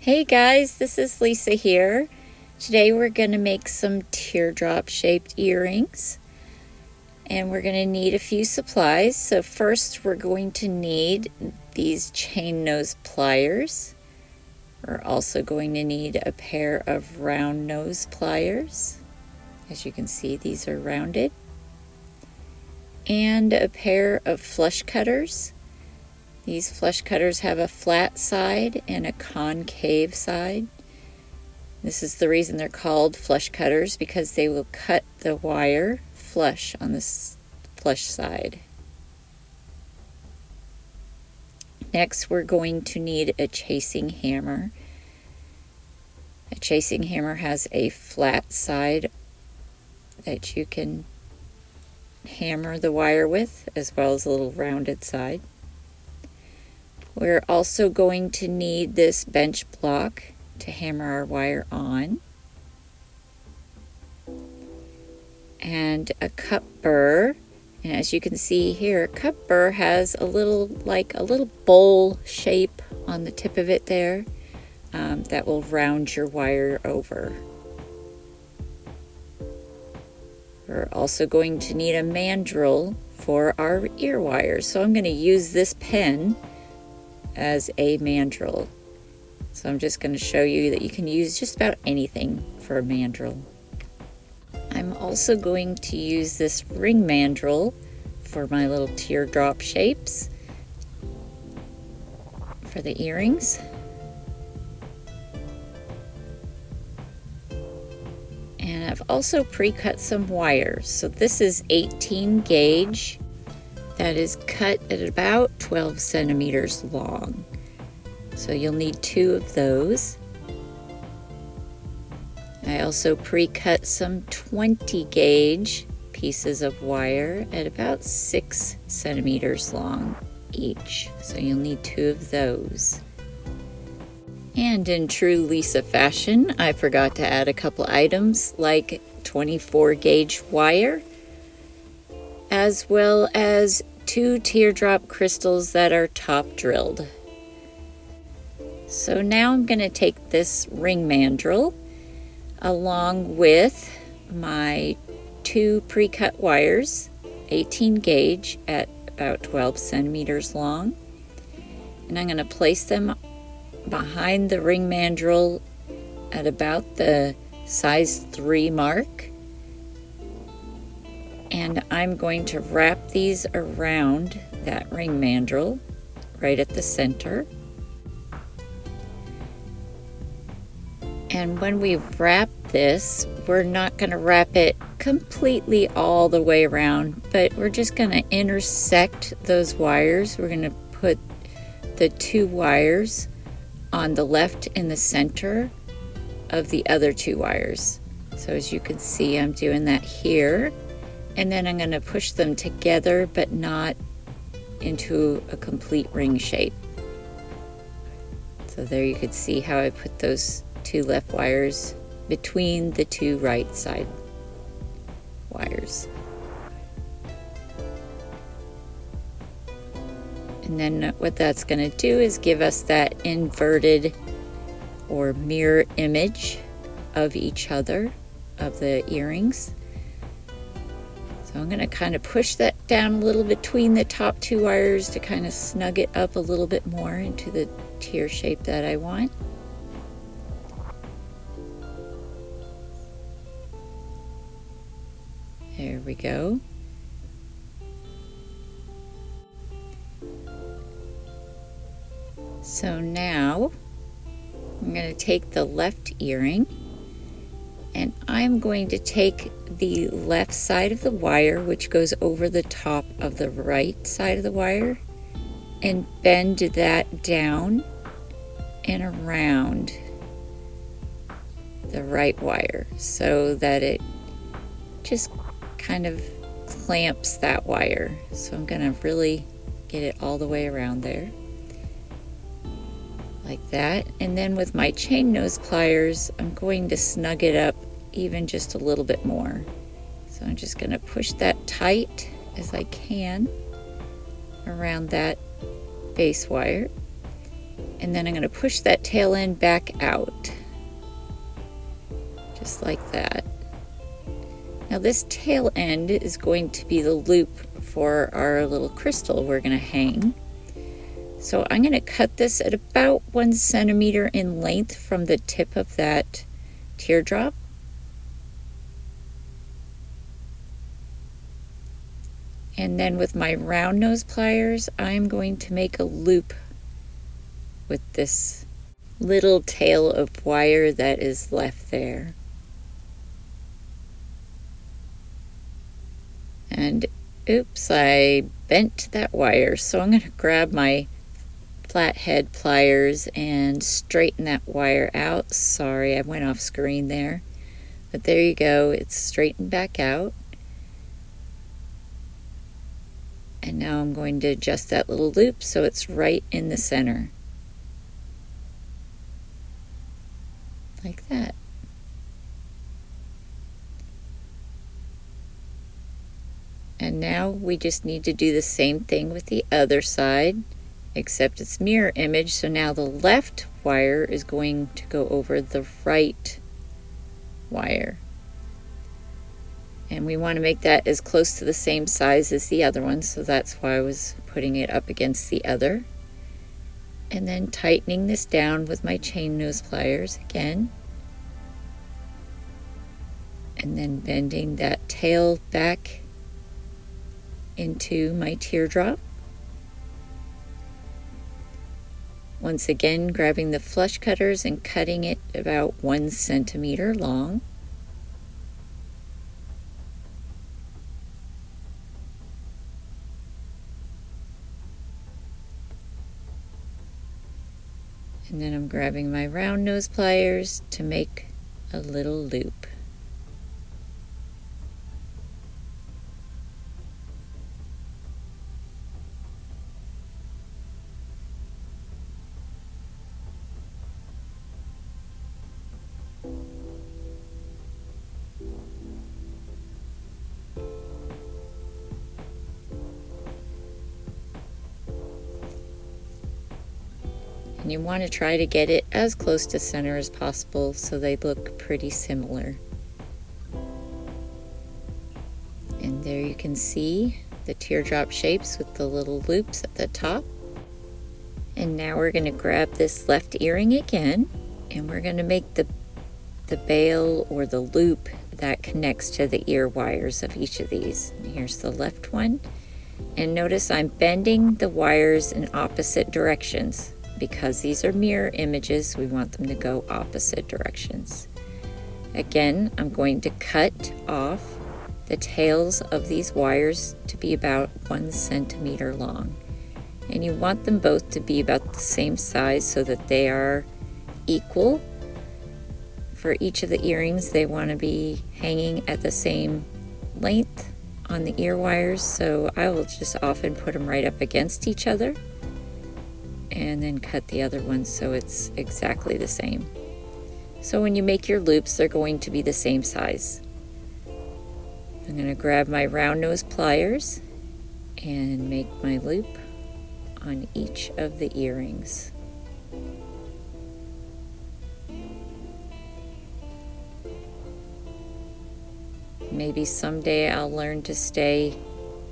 Hey guys, this is Lisa here. Today we're going to make some teardrop shaped earrings and we're going to need a few supplies. So first we're going to need these chain nose pliers. We're also going to need a pair of round nose pliers. As you can see, these are rounded. And a pair of flush cutters. These flush cutters have a flat side and a concave side. This is the reason they're called flush cutters, because they will cut the wire flush on this flush side. Next, we're going to need a chasing hammer. A chasing hammer has a flat side that you can hammer the wire with, as well as a little rounded side. We're also going to need this bench block to hammer our wire on, and a cup burr. And as you can see here, a cup burr has a little bowl shape on the tip of it there that will round your wire over. We're also going to need a mandrel for our ear wires. So I'm going to use this pen as a mandrel. So I'm just going to show you that you can use just about anything for a mandrel. I'm also going to use this ring mandrel for my little teardrop shapes for the earrings. And I've also pre-cut some wires. So this is 18 gauge. That is cut at about 12 centimeters long. So you'll need 2 of those. I also pre-cut some 20 gauge pieces of wire at about 6 centimeters long each. So you'll need 2 of those. And in true Lisa fashion, I forgot to add a couple items like 24 gauge wire, as well as 2 teardrop crystals that are top drilled. So now I'm going to take this ring mandrel along with my 2 pre-cut wires, 18 gauge at about 12 centimeters long, and I'm going to place them behind the ring mandrel at about the size 3 mark. And I'm going to wrap these around that ring mandrel right at the center. And when we wrap this, we're not going to wrap it completely all the way around, but we're just going to intersect those wires. We're going to put the 2 wires on the left and the center of the other 2 wires. So as you can see, I'm doing that here. And then I'm going to push them together, but not into a complete ring shape. So there you could see how I put those 2 left wires between the 2 right side wires. And then what that's going to do is give us that inverted or mirror image of each other, of the earrings. So I'm going to kind of push that down a little between the top 2 wires to kind of snug it up a little bit more into the tear shape that I want. There we go. So now I'm going to take the left earring, and I'm going to take the left side of the wire, which goes over the top of the right side of the wire, and bend that down and around the right wire so that it just kind of clamps that wire. So I'm going to really get it all the way around there. Like that. And then with my chain nose pliers, I'm going to snug it up even just a little bit more. So I'm just going to push that tight as I can around that base wire. And then I'm going to push that tail end back out. Just like that. Now this tail end is going to be the loop for our little crystal we're going to hang. So I'm going to cut this at about 1 centimeter in length from the tip of that teardrop. And then with my round nose pliers, I'm going to make a loop with this little tail of wire that is left there. And oops, I bent that wire. So I'm going to grab my flathead pliers and straighten that wire out. Sorry, I went off screen there. But there you go, it's straightened back out. And now I'm going to adjust that little loop so it's right in the center. Like that. And now we just need to do the same thing with the other side, except it's mirror image. So now the left wire is going to go over the right wire. And we want to make that as close to the same size as the other one, so that's why I was putting it up against the other. And then tightening this down with my chain nose pliers again. And then bending that tail back into my teardrop. Once again, grabbing the flush cutters and cutting it about 1 centimeter long. And then I'm grabbing my round nose pliers to make a little loop. And you want to try to get it as close to center as possible so they look pretty similar. And there you can see the teardrop shapes with the little loops at the top. And now we're going to grab this left earring again, and we're going to make the bail or the loop that connects to the ear wires of each of these. And here's the left one. And notice I'm bending the wires in opposite directions. Because these are mirror images, we want them to go opposite directions. Again, I'm going to cut off the tails of these wires to be about 1 centimeter long. And you want them both to be about the same size so that they are equal. For each of the earrings, they want to be hanging at the same length on the ear wires, so I will just often put them right up against each other. And then cut the other one so it's exactly the same. So when you make your loops, they're going to be the same size. I'm going to grab my round nose pliers and make my loop on each of the earrings. Maybe someday I'll learn to stay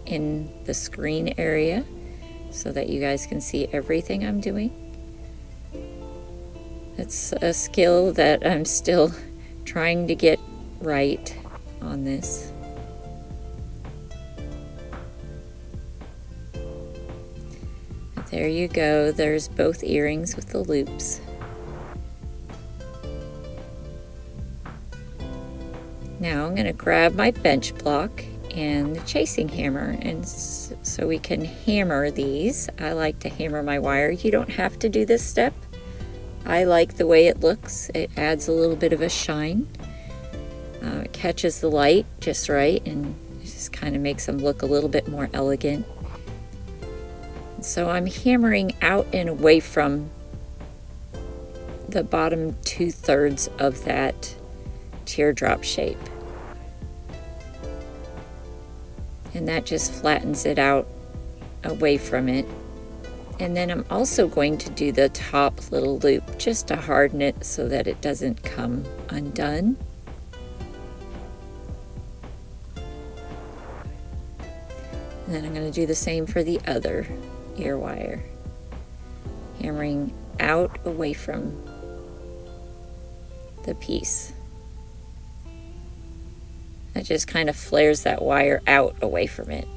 in the screen area so that you guys can see everything I'm doing. It's a skill that I'm still trying to get right on this. But there you go, there's both earrings with the loops. Now I'm going to grab my bench block and the chasing hammer, and so we can hammer these. I like to hammer my wire. You don't have to do this step. I like the way it looks. It adds a little bit of a shine. It catches the light just right, and it just kind of makes them look a little bit more elegant. So I'm hammering out and away from the bottom 2/3 of that teardrop shape. And that just flattens it out away from it. And then I'm also going to do the top little loop just to harden it so that it doesn't come undone. And then I'm going to do the same for the other ear wire, hammering out away from the piece. That just kind of flares that wire out away from it.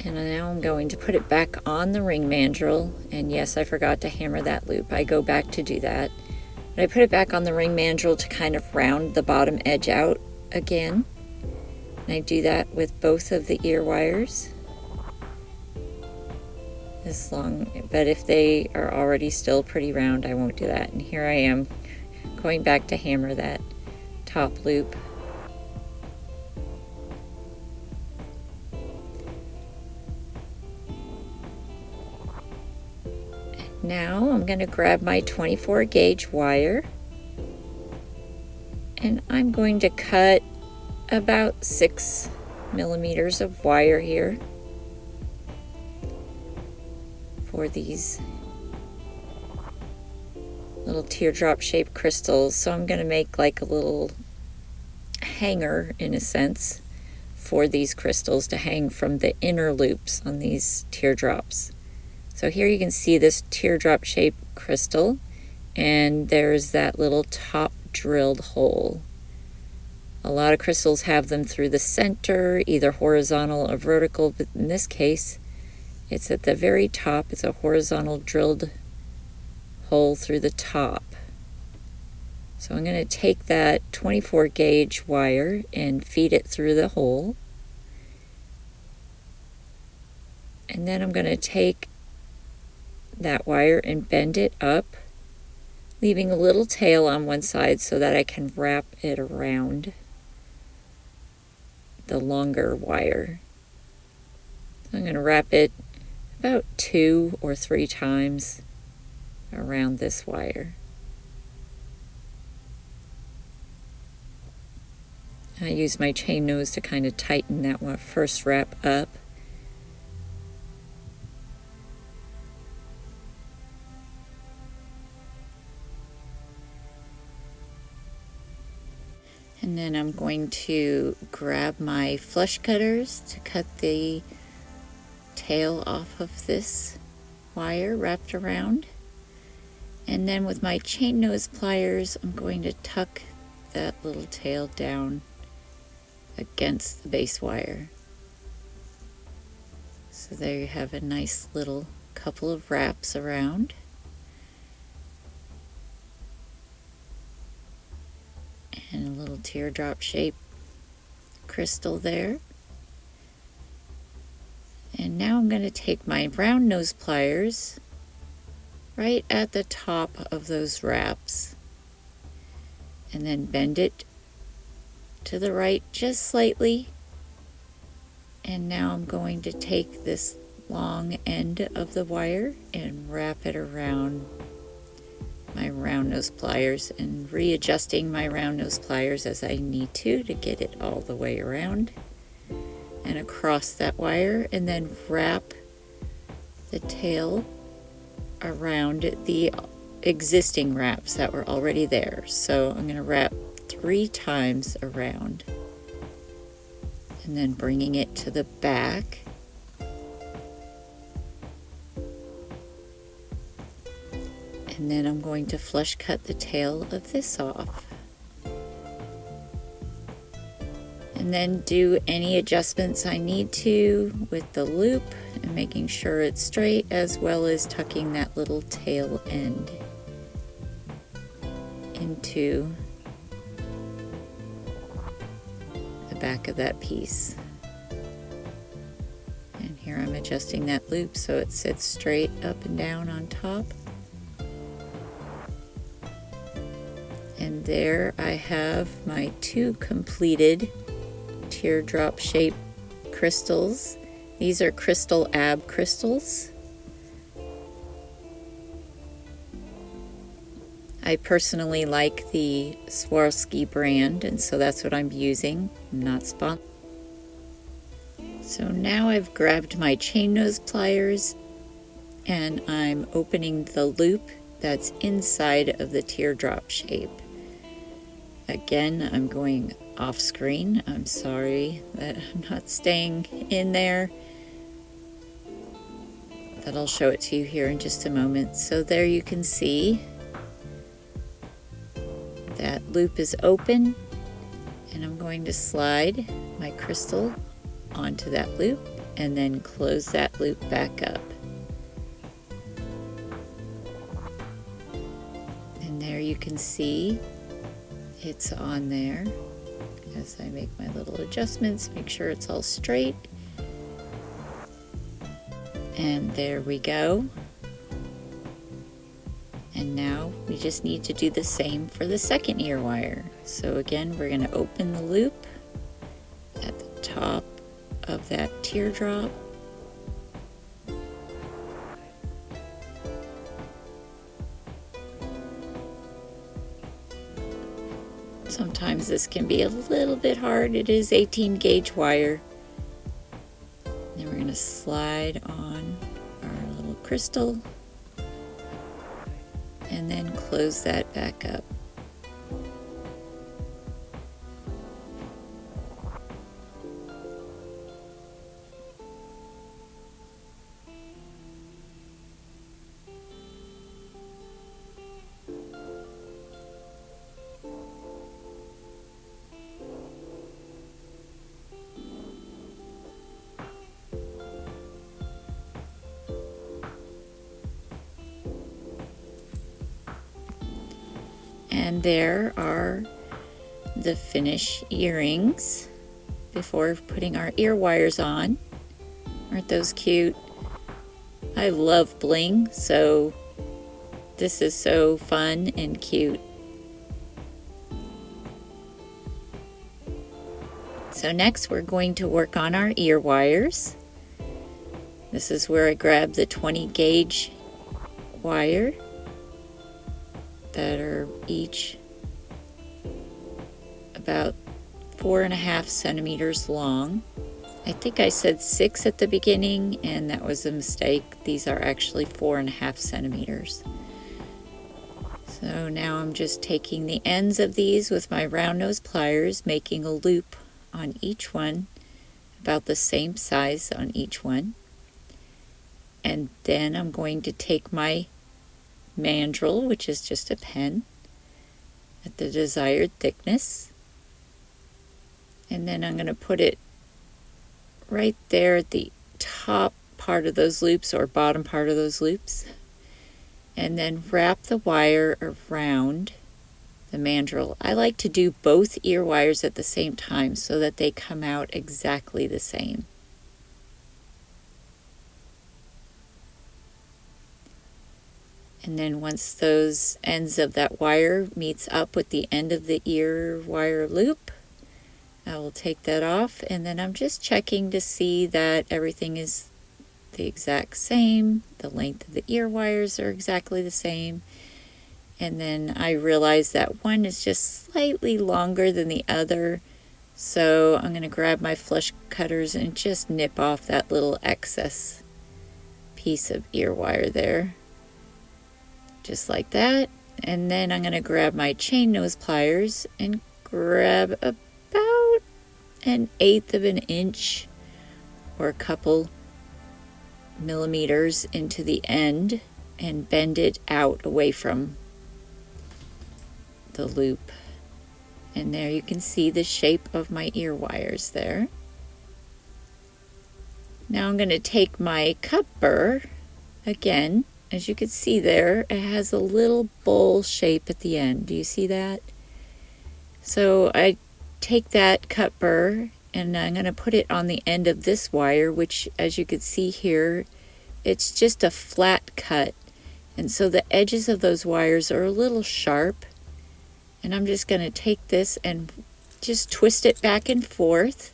And now I'm going to put it back on the ring mandrel. And yes, I forgot to hammer that loop. I go back to do that. But I put it back on the ring mandrel to kind of round the bottom edge out again. And I do that with both of the ear wires. But if they are already still pretty round, I won't do that. And here I am going back to hammer that top loop. Now I'm going to grab my 24 gauge wire and I'm going to cut about 6 millimeters of wire here for these little teardrop shaped crystals. So I'm going to make like a little hanger in a sense for these crystals to hang from the inner loops on these teardrops. So here you can see this teardrop shaped crystal and there's that little top drilled hole. A lot of crystals have them through the center, either horizontal or vertical, but in this case it's at the very top. It's a horizontal drilled hole through the top. So I'm going to take that 24 gauge wire and feed it through the hole. And then I'm going to take that wire and bend it up, leaving a little tail on one side so that I can wrap it around the longer wire. So I'm going to wrap it about 2 or 3 times around this wire. I use my chain nose to kind of tighten that one first wrap up. And then I'm going to grab my flush cutters to cut the tail off of this wire wrapped around. And then with my chain nose pliers, I'm going to tuck that little tail down against the base wire. So there you have a nice little couple of wraps around. And a little teardrop shaped crystal there. And now I'm going to take my round nose pliers right at the top of those wraps and then bend it to the right just slightly. And now I'm going to take this long end of the wire and wrap it around my round nose pliers and readjusting my round nose pliers as I need to get it all the way around and across that wire, and then wrap the tail around the existing wraps that were already there. So I'm going to wrap 3 times around and then bringing it to the back. And then I'm going to flush cut the tail of this off. And then do any adjustments I need to with the loop and making sure it's straight, as well as tucking that little tail end into the back of that piece. And here I'm adjusting that loop so it sits straight up and down on top. And there I have my 2 completed teardrop shaped crystals. These are Crystal Ab crystals. I personally like the Swarovski brand, and so that's what I'm using. I'm not sponsored. So now I've grabbed my chain nose pliers and I'm opening the loop that's inside of the teardrop shape. Again, I'm going off screen. I'm sorry that I'm not staying in there. But I'll show it to you here in just a moment. So there you can see that loop is open, and I'm going to slide my crystal onto that loop and then close that loop back up. And there you can see it's on there. As I make my little adjustments, make sure it's all straight. And there we go. And now we just need to do the same for the second ear wire. So again, we're going to open the loop at the top of that teardrop. Sometimes this can be a little bit hard. It is 18 gauge wire. Then we're going to slide on our little crystal and then close that back up. And there are the finished earrings before putting our ear wires on. Aren't those cute? I love bling, so this is so fun and cute. So next we're going to work on our ear wires. This is where I grab the 20 gauge wire that are each about 4.5 centimeters long. I think I said 6 at the beginning, and that was a mistake. These are actually 4.5 centimeters. So now I'm just taking the ends of these with my round nose pliers, making a loop on each one, about the same size on each one. And then I'm going to take my mandrel, which is just a pen, at the desired thickness, and then I'm going to put it right there at the top part of those loops or bottom part of those loops, and then wrap the wire around the mandrel. I like to do both ear wires at the same time so that they come out exactly the same. And then once those ends of that wire meets up with the end of the ear wire loop, I will take that off, and then I'm just checking to see that everything is the exact same. The length of the ear wires are exactly the same. And then I realize that one is just slightly longer than the other. So I'm going to grab my flush cutters and just nip off that little excess piece of ear wire there. Just like that. And then I'm going to grab my chain nose pliers and grab about 1/8 of an inch or a couple millimeters into the end and bend it out away from the loop. And there you can see the shape of my ear wires there. Now I'm going to take my cup burr again. As you can see there, it has a little bowl shape at the end. Do you see that? So I take that cut burr and I'm going to put it on the end of this wire, which as you can see here, it's just a flat cut. And so the edges of those wires are a little sharp. And I'm just going to take this and just twist it back and forth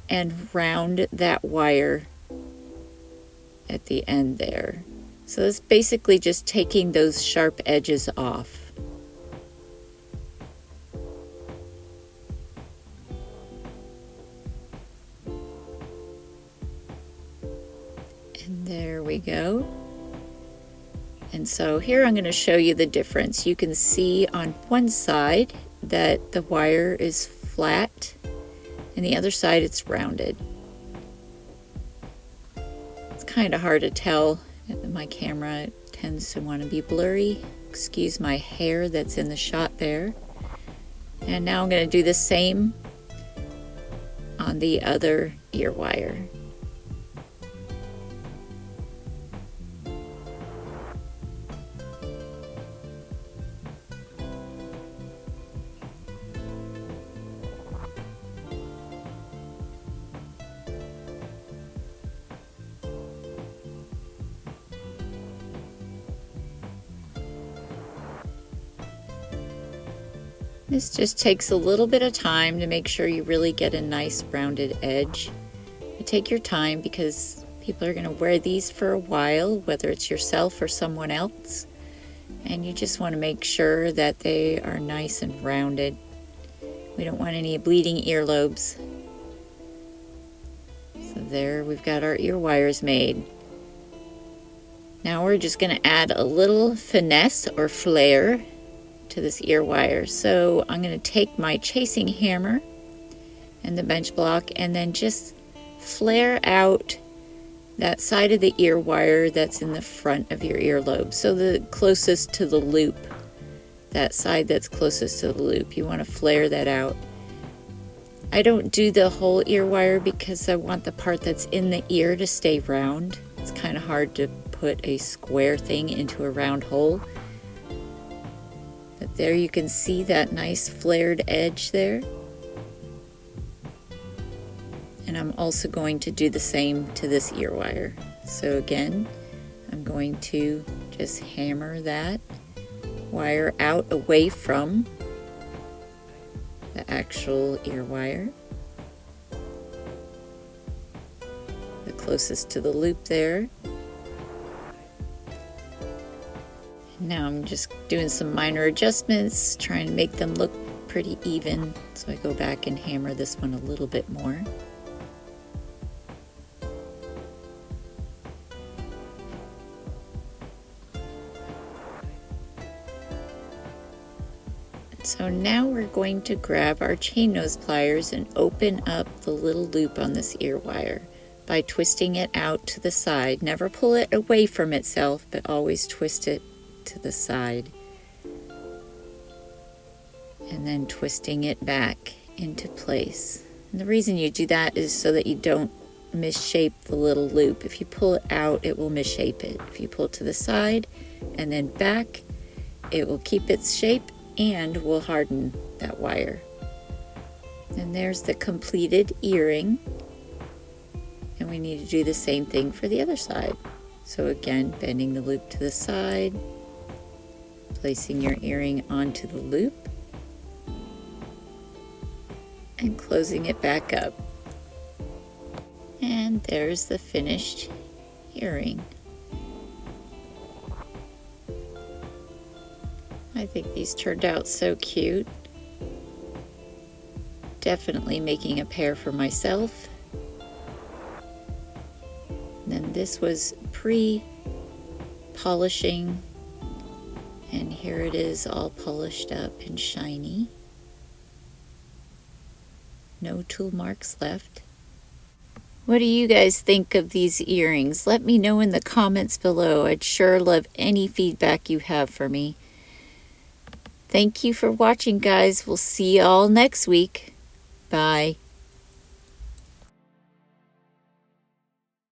and round that wire at the end there. So that's basically just taking those sharp edges off. And there we go. And so here I'm going to show you the difference. You can see on one side that the wire is flat and the other side it's rounded. It's kind of hard to tell. My camera tends to want to be blurry. Excuse my hair that's in the shot there. And now I'm going to do the same on the other ear wire. This just takes a little bit of time to make sure you really get a nice rounded edge. You take your time because people are going to wear these for a while, whether it's yourself or someone else. And you just want to make sure that they are nice and rounded. We don't want any bleeding earlobes. So there we've got our ear wires made. Now we're just going to add a little finesse or flair to this ear wire. So I'm going to take my chasing hammer and the bench block and then just flare out that side of the ear wire that's in the front of your earlobe. So the closest to the loop, that side that's closest to the loop, you want to flare that out. I don't do the whole ear wire because I want the part that's in the ear to stay round. It's kind of hard to put a square thing into a round hole. But there you can see that nice flared edge there. And I'm also going to do the same to this ear wire. So again, I'm going to just hammer that wire out away from the actual ear wire. The closest to the loop there. Now I'm just doing some minor adjustments, trying to make them look pretty even. So I go back and hammer this one a little bit more. So now we're going to grab our chain nose pliers and open up the little loop on this ear wire by twisting it out to the side. Never pull it away from itself, but always twist it to the side. And then twisting it back into place. And the reason you do that is so that you don't misshape the little loop. If you pull it out, it will misshape it. If you pull it to the side and then back, it will keep its shape and will harden that wire. And there's the completed earring. And we need to do the same thing for the other side. So again, bending the loop to the side, placing your earring onto the loop, and closing it back up. And there's the finished earring. I think these turned out so cute. Definitely making a pair for myself. And then this was pre-polishing, and here it is all polished up and shiny. No tool marks left. What do you guys think of these earrings? Let me know in the comments below. I'd sure love any feedback you have for me. Thank you for watching, guys. We'll see you all next week. Bye.